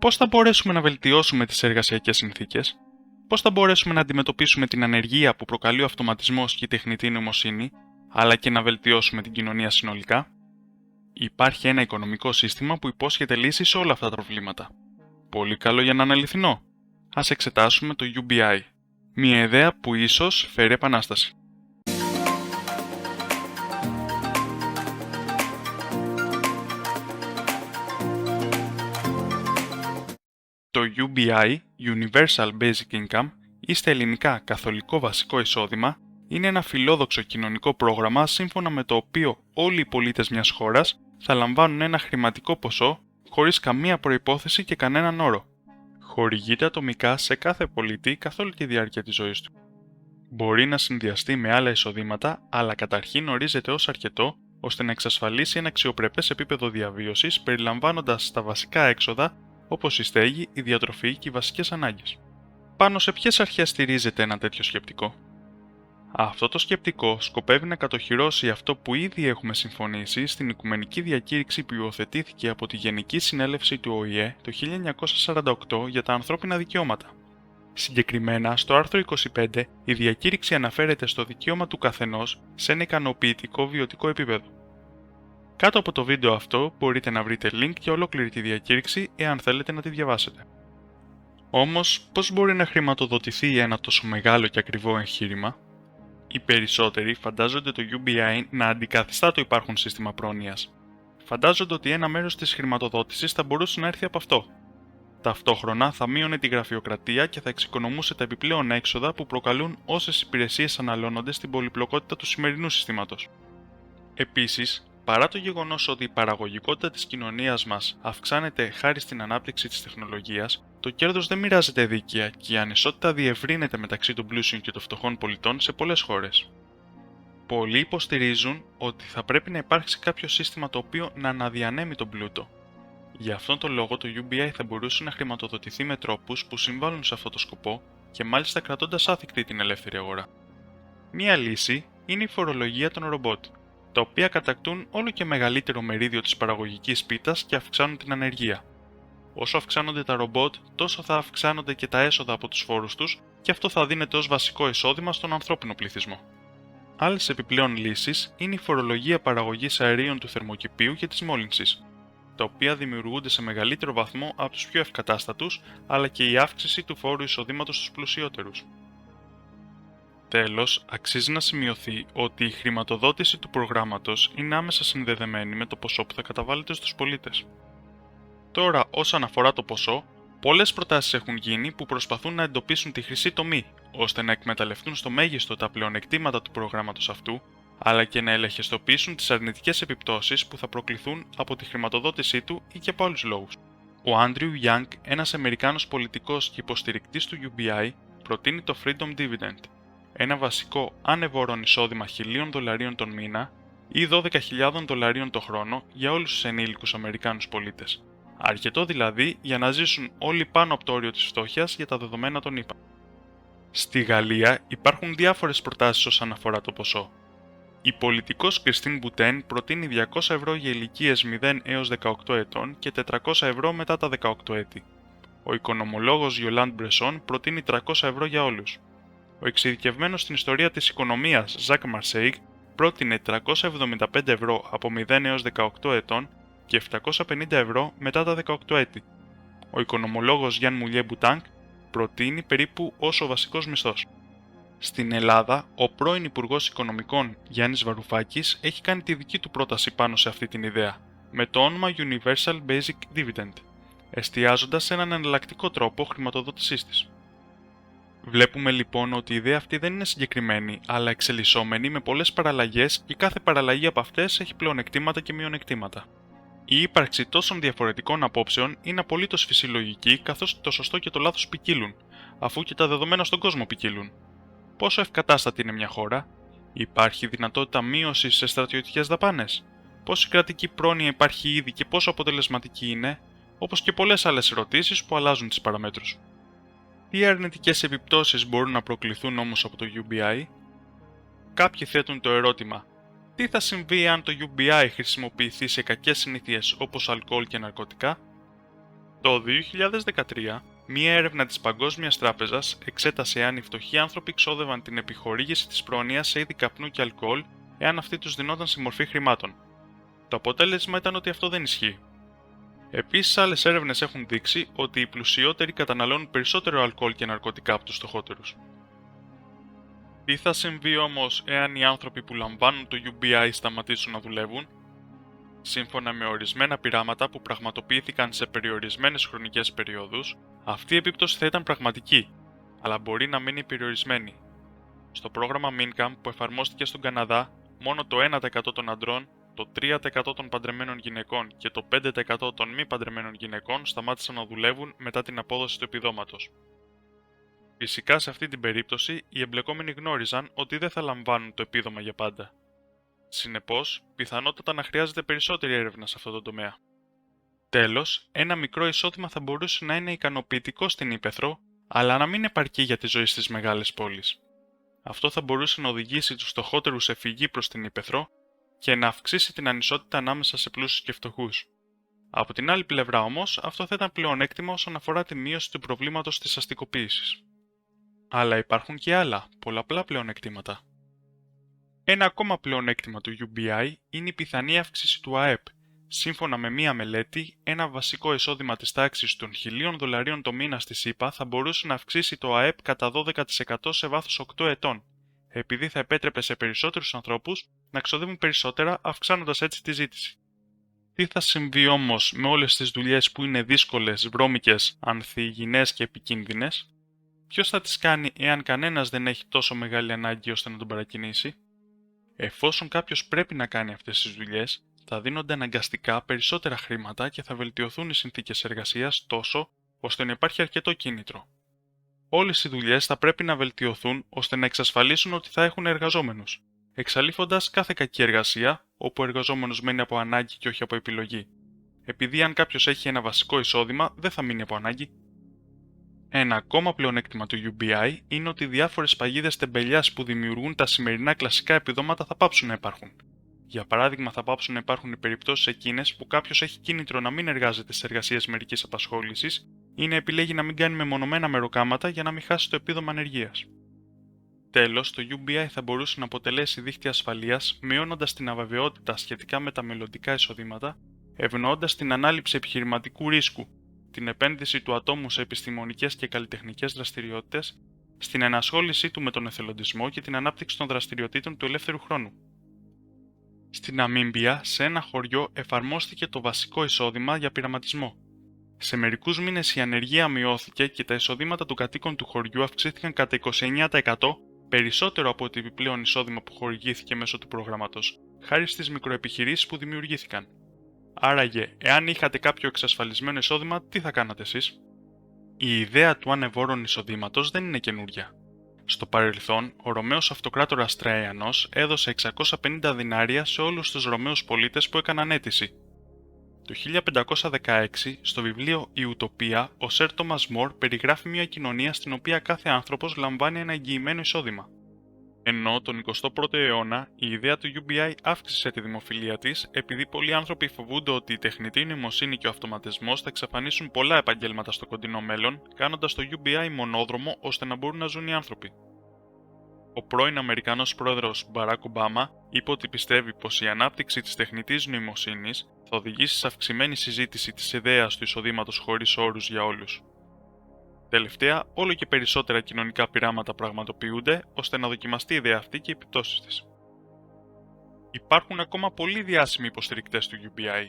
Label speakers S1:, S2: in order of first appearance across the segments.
S1: Πώς θα μπορέσουμε να βελτιώσουμε τις εργασιακές συνθήκες? Πώς θα μπορέσουμε να αντιμετωπίσουμε την ανεργία που προκαλεί ο αυτοματισμός και η τεχνητή νοημοσύνη, αλλά και να βελτιώσουμε την κοινωνία συνολικά? Υπάρχει ένα οικονομικό σύστημα που υπόσχεται λύσεις σε όλα αυτά τα προβλήματα. Πολύ καλό για να είναι αληθινό. Ας εξετάσουμε το UBI. Μια ιδέα που ίσως φέρει επανάσταση. Το UBI, Universal Basic Income, ή στα ελληνικά καθολικό βασικό εισόδημα, είναι ένα φιλόδοξο κοινωνικό πρόγραμμα σύμφωνα με το οποίο όλοι οι πολίτες μιας χώρας θα λαμβάνουν ένα χρηματικό ποσό χωρίς καμία προϋπόθεση και κανέναν όρο. Χορηγείται ατομικά σε κάθε πολίτη καθ' όλη τη διάρκεια της ζωής του. Μπορεί να συνδυαστεί με άλλα εισοδήματα, αλλά καταρχήν ορίζεται ως αρκετό ώστε να εξασφαλίσει ένα αξιοπρεπές επίπεδο διαβίωσης περιλαμβάνοντας τα βασικά έξοδα όπως η στέγη, η διατροφή και οι βασικές ανάγκες. Πάνω σε ποιες αρχές στηρίζεται ένα τέτοιο σκεπτικό? Αυτό το σκεπτικό σκοπεύει να κατοχυρώσει αυτό που ήδη έχουμε συμφωνήσει στην Οικουμενική Διακήρυξη που υιοθετήθηκε από τη Γενική Συνέλευση του ΟΗΕ το 1948 για τα ανθρώπινα δικαιώματα. Συγκεκριμένα, στο άρθρο 25, η διακήρυξη αναφέρεται στο δικαίωμα του καθενός σε ένα ικανοποιητικό βιωτικό επίπεδο. Κάτω από το βίντεο αυτό μπορείτε να βρείτε link για ολόκληρη τη διακήρυξη εάν θέλετε να τη διαβάσετε. Όμως, πώς μπορεί να χρηματοδοτηθεί ένα τόσο μεγάλο και ακριβό εγχείρημα? Οι περισσότεροι φαντάζονται το UBI να αντικαθιστά το υπάρχον σύστημα πρόνοιας. Φαντάζονται ότι ένα μέρος της χρηματοδότησης θα μπορούσε να έρθει από αυτό. Ταυτόχρονα θα μείωνε τη γραφειοκρατία και θα εξοικονομούσε τα επιπλέον έξοδα που προκαλούν όσες υπηρεσίες αναλώνονται στην πολυπλοκότητα του σημερινού συστήματος. Επίσης, παρά το γεγονός ότι η παραγωγικότητα της κοινωνίας μας αυξάνεται χάρη στην ανάπτυξη της τεχνολογίας, το κέρδος δεν μοιράζεται δίκαια και η ανισότητα διευρύνεται μεταξύ των πλούσιων και των φτωχών πολιτών σε πολλές χώρες. Πολλοί υποστηρίζουν ότι θα πρέπει να υπάρξει κάποιο σύστημα το οποίο να αναδιανέμει τον πλούτο. Γι' αυτόν τον λόγο το UBI θα μπορούσε να χρηματοδοτηθεί με τρόπους που συμβάλλουν σε αυτό το σκοπό και μάλιστα κρατώντας άθικτη την ελεύθερη αγορά. Μία λύση είναι η φορολογία των ρομπότ, τα οποία κατακτούν όλο και μεγαλύτερο μερίδιο της παραγωγικής πίτας και αυξάνουν την ανεργία. Όσο αυξάνονται τα ρομπότ, τόσο θα αυξάνονται και τα έσοδα από τους φόρους τους και αυτό θα δίνεται ως βασικό εισόδημα στον ανθρώπινο πληθυσμό. Άλλες επιπλέον λύσεις είναι η φορολογία παραγωγής αερίων του θερμοκηπίου και της μόλυνσης, τα οποία δημιουργούνται σε μεγαλύτερο βαθμό από τους πιο ευκατάστατους, αλλά και η αύξηση του φόρου εισοδήματος στους πλουσιότερους. Τέλος, αξίζει να σημειωθεί ότι η χρηματοδότηση του προγράμματος είναι άμεσα συνδεδεμένη με το ποσό που θα καταβάλλεται στους πολίτες. Τώρα, όσον αφορά το ποσό, πολλές προτάσεις έχουν γίνει που προσπαθούν να εντοπίσουν τη χρυσή τομή, ώστε να εκμεταλλευτούν στο μέγιστο τα πλεονεκτήματα του προγράμματος αυτού, αλλά και να ελεγχιστοποιήσουν τις αρνητικές επιπτώσεις που θα προκληθούν από τη χρηματοδότησή του ή και από άλλους λόγους. Ο Άντριου Γιάνγκ, ένας Αμερικάνος πολιτικός και υποστηρικτής του UBI, προτείνει το Freedom Dividend, ένα βασικό ανεβόρον εισόδημα $1.000 τον μήνα ή $12.000 το χρόνο για όλους τους ενήλικους Αμερικάνους πολίτες. Αρκετό δηλαδή για να ζήσουν όλοι πάνω από το όριο της φτώχειας για τα δεδομένα των ΗΠΑ. Στη Γαλλία υπάρχουν διάφορες προτάσεις όσον αφορά το ποσό. Η πολιτικός Κριστίν Μπουτέν προτείνει €200 για ηλικίες 0 έως 18 ετών και €400 μετά τα 18 έτη. Ο οικονομολόγος Γιολάντ Μπρεσόν προτείνει €300 για όλους. Ο εξειδικευμένος στην ιστορία της οικονομίας Ζακ Μαρσέιγ πρότεινε €375 από 0 έως 18 ετών και €750 μετά τα 18 έτη. Ο οικονομολόγος Γιάν Μουλιέ Μπουτάνκ προτείνει περίπου όσο ο βασικός μισθός. Στην Ελλάδα, ο πρώην Υπουργός Οικονομικών Γιάννης Βαρουφάκης έχει κάνει τη δική του πρόταση πάνω σε αυτή την ιδέα, με το όνομα Universal Basic Dividend, εστιάζοντας σε έναν εναλλακτικό τρόπο χρηματοδότησής της. Βλέπουμε λοιπόν ότι η ιδέα αυτή δεν είναι συγκεκριμένη, αλλά εξελισσόμενη με πολλές παραλλαγές και κάθε παραλλαγή από αυτές έχει πλεονεκτήματα και μειονεκτήματα. Η ύπαρξη τόσων διαφορετικών απόψεων είναι απολύτως φυσιολογική, καθώς το σωστό και το λάθος ποικίλουν, αφού και τα δεδομένα στον κόσμο ποικίλουν. Πόσο ευκατάστατη είναι μια χώρα? Υπάρχει δυνατότητα μείωσης σε στρατιωτικές δαπάνες? Πόση κρατική πρόνοια υπάρχει ήδη και πόσο αποτελεσματική είναι? Όπως και πολλές άλλες ερωτήσεις που αλλάζουν τις παραμέτρους. Τι αρνητικές επιπτώσεις μπορούν να προκληθούν όμως από το UBI? Κάποιοι θέτουν το ερώτημα: τι θα συμβεί αν το UBI χρησιμοποιηθεί σε κακές συνήθειες όπως αλκοόλ και ναρκωτικά? Το 2013, μία έρευνα της Παγκόσμιας Τράπεζας εξέτασε εάν οι φτωχοί άνθρωποι ξόδευαν την επιχορήγηση της πρόνοιας σε είδη καπνού και αλκοόλ εάν αυτή τους δινόταν σε μορφή χρημάτων. Το αποτέλεσμα ήταν ότι αυτό δεν ισχύει. Επίσης, άλλες έρευνες έχουν δείξει ότι οι πλουσιότεροι καταναλώνουν περισσότερο αλκοόλ και ναρκωτικά από τους φτωχότερους. Τι θα συμβεί όμως εάν οι άνθρωποι που λαμβάνουν το UBI σταματήσουν να δουλεύουν? Σύμφωνα με ορισμένα πειράματα που πραγματοποιήθηκαν σε περιορισμένες χρονικές περιόδους, αυτή η επίπτωση θα ήταν πραγματική, αλλά μπορεί να μείνει περιορισμένη. Στο πρόγραμμα MinCam που εφαρμόστηκε στον Καναδά, μόνο το 1% των αντρών, το 3% των παντρεμένων γυναικών και το 5% των μη παντρεμένων γυναικών σταμάτησαν να δουλεύουν μετά την απόδοση του επιδόματος. Φυσικά, σε αυτή την περίπτωση, οι εμπλεκόμενοι γνώριζαν ότι δεν θα λαμβάνουν το επίδομα για πάντα. Συνεπώς, πιθανότατα να χρειάζεται περισσότερη έρευνα σε αυτό το τομέα. Τέλος, ένα μικρό εισόδημα θα μπορούσε να είναι ικανοποιητικό στην ύπαιθρο, αλλά να μην επαρκεί για τη ζωή στις μεγάλες πόλεις. Αυτό θα μπορούσε να οδηγήσει τους φτωχότερους σε φυγή προς την ύπαιθρο και να αυξήσει την ανισότητα ανάμεσα σε πλούσιους και φτωχούς. Από την άλλη πλευρά όμως, αυτό θα ήταν πλεονέκτημα όσον αφορά τη μείωση του προβλήματος της αστικοποίησης. Αλλά υπάρχουν και άλλα, πολλαπλά πλεονεκτήματα. Ένα ακόμα πλεονέκτημα του UBI είναι η πιθανή αύξηση του ΑΕΠ. Σύμφωνα με μία μελέτη, ένα βασικό εισόδημα της τάξης των $1.000 το μήνα στη ΣΥΠΑ θα μπορούσε να αυξήσει το ΑΕΠ κατά 12% σε βάθος 8 ετών, επειδή θα επέτρεπε σε περισσότερους ανθρώπους να ξοδεύουν περισσότερα, αυξάνοντας έτσι τη ζήτηση. Τι θα συμβεί όμως με όλες τις δουλειές που είναι δύσκολες, βρώμικες, ανθυγιεινές και επικίνδυνες? Ποιος θα τις κάνει εάν κανένας δεν έχει τόσο μεγάλη ανάγκη ώστε να τον παρακινήσει? Εφόσον κάποιος πρέπει να κάνει αυτές τις δουλειές, θα δίνονται αναγκαστικά περισσότερα χρήματα και θα βελτιωθούν οι συνθήκες εργασίας τόσο ώστε να υπάρχει αρκετό κίνητρο. Όλες οι δουλειές θα πρέπει να βελτιωθούν ώστε να εξασφαλίσουν ότι θα έχουν εργαζόμενους, εξαλείφοντας κάθε κακή εργασία όπου ο εργαζόμενος μένει από ανάγκη και όχι από επιλογή. Επειδή αν κάποιος έχει ένα βασικό εισόδημα, δεν θα μείνει από ανάγκη. Ένα ακόμα πλεονέκτημα του UBI είναι ότι διάφορες παγίδες τεμπελιάς που δημιουργούν τα σημερινά κλασικά επιδόματα θα πάψουν να υπάρχουν. Για παράδειγμα, θα πάψουν να υπάρχουν οι περιπτώσεις εκείνες που κάποιος έχει κίνητρο να μην εργάζεται σε εργασίες μερικής απασχόλησης ή να επιλέγει να μην κάνει μεμονωμένα μεροκάματα για να μην χάσει το επίδομα ανεργίας. Τέλος, το UBI θα μπορούσε να αποτελέσει δίχτυ ασφαλείας, μειώνοντας την αβεβαιότητα σχετικά με τα μελλοντικά εισοδήματα, ευνοώντας την ανάληψη επιχειρηματικού ρίσκου, την επένδυση του ατόμου σε επιστημονικές και καλλιτεχνικές δραστηριότητες, στην ενασχόλησή του με τον εθελοντισμό και την ανάπτυξη των δραστηριοτήτων του ελεύθερου χρόνου. Στην Ναμίμπια, σε ένα χωριό, εφαρμόστηκε το βασικό εισόδημα για πειραματισμό. Σε μερικούς μήνες η ανεργία μειώθηκε και τα εισοδήματα των κατοίκων του χωριού αυξήθηκαν κατά 29%, περισσότερο από το επιπλέον εισόδημα που χορηγήθηκε μέσω του προγράμματος, χάρη στις μικροεπιχειρήσεις που δημιουργήθηκαν. Άραγε, εάν είχατε κάποιο εξασφαλισμένο εισόδημα, τι θα κάνατε εσείς? Η ιδέα του ανεβόρων εισοδήματος δεν είναι καινούρια. Στο παρελθόν, ο Ρωμαίος Αυτοκράτορας Τραϊανός έδωσε 650 δινάρια σε όλους τους Ρωμαίους πολίτες που έκαναν αίτηση. Το 1516, στο βιβλίο «Η Ουτοπία», ο Σερ Τόμας Μορ περιγράφει μια κοινωνία στην οποία κάθε άνθρωπος λαμβάνει ένα εγγυημένο εισόδημα. Ενώ τον 21ο αιώνα η ιδέα του UBI αύξησε τη δημοφιλία της επειδή πολλοί άνθρωποι φοβούνται ότι η τεχνητή νοημοσύνη και ο αυτοματισμός θα εξαφανίσουν πολλά επαγγέλματα στο κοντινό μέλλον, κάνοντας το UBI μονόδρομο ώστε να μπορούν να ζουν οι άνθρωποι. Ο πρώην Αμερικανός πρόεδρος Μπαράκ Ομπάμα είπε ότι πιστεύει πως η ανάπτυξη της τεχνητής νοημοσύνης θα οδηγήσει σε αυξημένη συζήτηση της ιδέας του εισοδήματος χωρίς όρους για όλους. Τελευταία, όλο και περισσότερα κοινωνικά πειράματα πραγματοποιούνται ώστε να δοκιμαστεί η ιδέα αυτή και οι επιπτώσεις της. Υπάρχουν ακόμα πολλοί διάσημοι υποστηρικτές του UBI.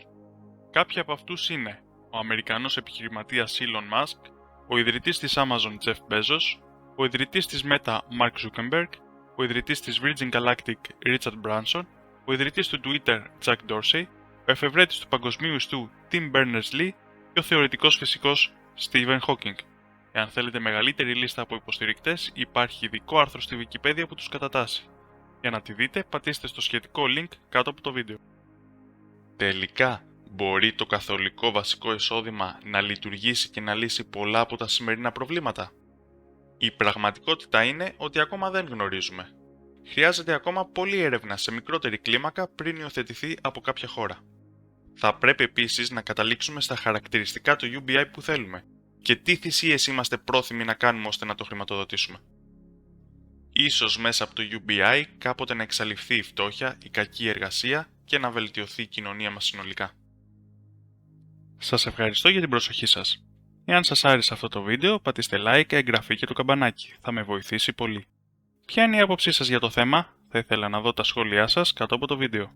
S1: Κάποιοι από αυτούς είναι ο Αμερικανός επιχειρηματίας Elon Musk, ο ιδρυτής της Amazon Jeff Bezos, ο ιδρυτής της Meta Mark Zuckerberg, ο ιδρυτής της Virgin Galactic Richard Branson, ο ιδρυτής του Twitter Jack Dorsey, ο εφευρέτης του παγκοσμίου ιστού Tim Berners-Lee και ο θεωρητικός φυσικός Stephen Hawking. Εάν θέλετε μεγαλύτερη λίστα από υποστηρικτές, υπάρχει ειδικό άρθρο στη Wikipedia που τους κατατάσσει. Για να τη δείτε, πατήστε στο σχετικό link κάτω από το βίντεο. Τελικά, μπορεί το καθολικό βασικό εισόδημα να λειτουργήσει και να λύσει πολλά από τα σημερινά προβλήματα? Η πραγματικότητα είναι ότι ακόμα δεν γνωρίζουμε. Χρειάζεται ακόμα πολλή έρευνα σε μικρότερη κλίμακα πριν υιοθετηθεί από κάποια χώρα. Θα πρέπει επίσης να καταλήξουμε στα χαρακτηριστικά του UBI που θέλουμε και τι θυσίες είμαστε πρόθυμοι να κάνουμε ώστε να το χρηματοδοτήσουμε. Ίσως μέσα από το UBI κάποτε να εξαλειφθεί η φτώχεια, η κακή εργασία και να βελτιωθεί η κοινωνία μας συνολικά. Σας ευχαριστώ για την προσοχή σας. Εάν σας άρεσε αυτό το βίντεο, πατήστε like, εγγραφή και το καμπανάκι. Θα με βοηθήσει πολύ. Ποια είναι η άποψή σας για το θέμα? Θα ήθελα να δω τα σχόλιά σας κάτω από το βίντεο.